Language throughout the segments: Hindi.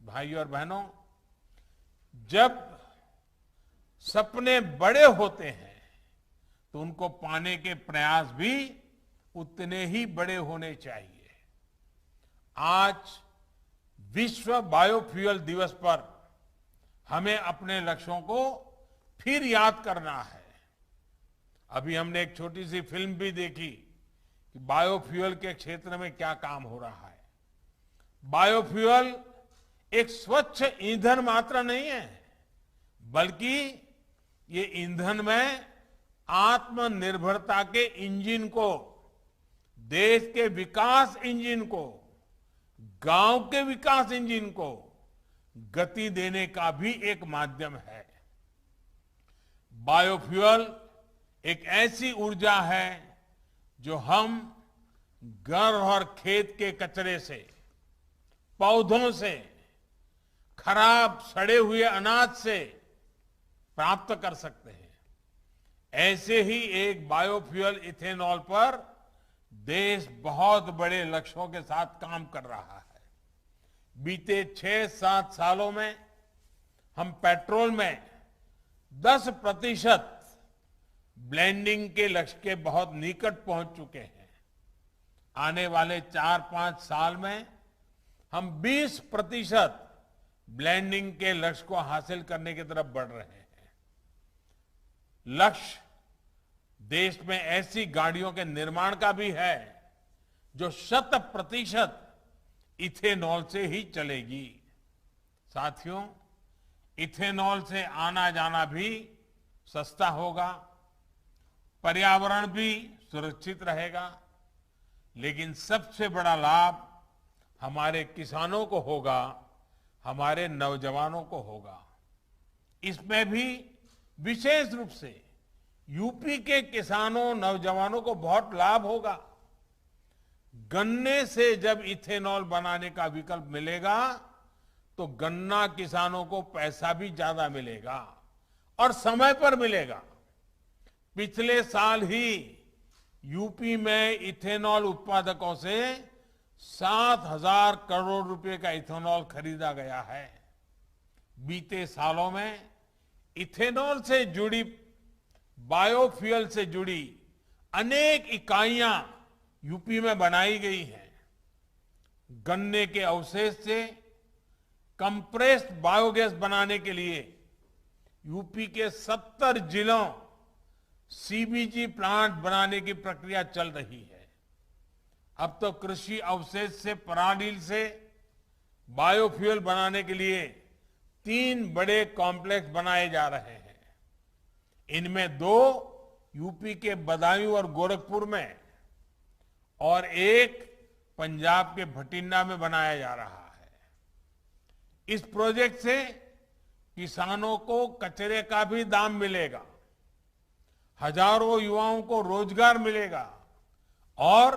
भाइयों और बहनों, जब सपने बड़े होते हैं तो उनको पाने के प्रयास भी उतने ही बड़े होने चाहिए। आज विश्व बायोफ्यूल दिवस पर हमें अपने लक्ष्यों को फिर याद करना है। अभी हमने एक छोटी सी फिल्म भी देखी कि बायोफ्यूल के क्षेत्र में क्या काम हो रहा है। बायोफ्यूल एक स्वच्छ ईंधन मात्र नहीं है, बल्कि ये ईंधन में आत्मनिर्भरता के इंजन को, देश के विकास इंजन को, गांव के विकास इंजन को गति देने का भी एक माध्यम है। बायोफ्यूल एक ऐसी ऊर्जा है जो हम घर और खेत के कचरे से, पौधों से, खराब सड़े हुए अनाज से प्राप्त कर सकते हैं। ऐसे ही एक बायोफ्यूल इथेनॉल पर देश बहुत बड़े लक्ष्यों के साथ काम कर रहा है। बीते 6-7 सालों में हम पेट्रोल में 10% ब्लेंडिंग के लक्ष्य के बहुत निकट पहुंच चुके हैं। आने वाले 4-5 साल में हम 20% ब्लेंडिंग के लक्ष्य को हासिल करने की तरफ बढ़ रहे हैं। लक्ष्य देश में ऐसी गाड़ियों के निर्माण का भी है जो 100% इथेनॉल से ही चलेगी। साथियों, इथेनॉल से आना जाना भी सस्ता होगा, पर्यावरण भी सुरक्षित रहेगा, लेकिन सबसे बड़ा लाभ हमारे किसानों को होगा, हमारे नौजवानों को होगा। इसमें भी विशेष रूप से यूपी के किसानों, नौजवानों को बहुत लाभ होगा। गन्ने से जब इथेनॉल बनाने का विकल्प मिलेगा तो गन्ना किसानों को पैसा भी ज्यादा मिलेगा और समय पर मिलेगा। पिछले साल ही यूपी में इथेनॉल उत्पादकों से 7,000 करोड़ रुपए का इथेनॉल खरीदा गया है। बीते सालों में इथेनॉल से जुड़ी, बायोफ्यूल से जुड़ी अनेक इकाइयां यूपी में बनाई गई हैं। गन्ने के अवशेष से कंप्रेस्ड बायोगैस बनाने के लिए यूपी के 70 जिलों सीबीजी प्लांट बनाने की प्रक्रिया चल रही है। अब तो कृषि अवशेष से, पराली से बायोफ्यूल बनाने के लिए 3 बड़े कॉम्प्लेक्स बनाए जा रहे हैं। इनमें 2 यूपी के बदायूं और गोरखपुर में और एक पंजाब के भटिंडा में बनाया जा रहा है। इस प्रोजेक्ट से किसानों को कचरे का भी दाम मिलेगा, हजारों युवाओं को रोजगार मिलेगा और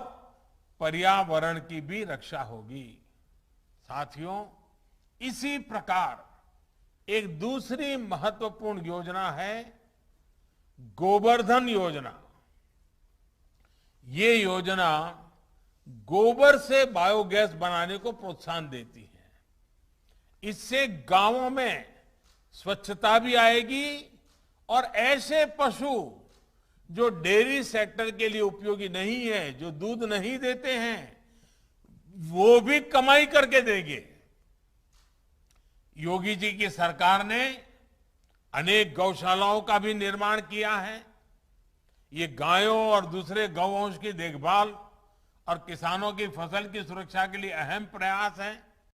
पर्यावरण की भी रक्षा होगी। साथियों, इसी प्रकार एक दूसरी महत्वपूर्ण योजना है गोबर्धन योजना। ये योजना गोबर से बायोगैस बनाने को प्रोत्साहन देती है। इससे गांवों में स्वच्छता भी आएगी और ऐसे पशु जो डेयरी सेक्टर के लिए उपयोगी नहीं है, जो दूध नहीं देते हैं, वो भी कमाई करके देंगे। योगी जी की सरकार ने अनेक गौशालाओं का भी निर्माण किया है। ये गायों और दूसरे गौवंश की देखभाल और किसानों की फसल की सुरक्षा के लिए अहम प्रयास है।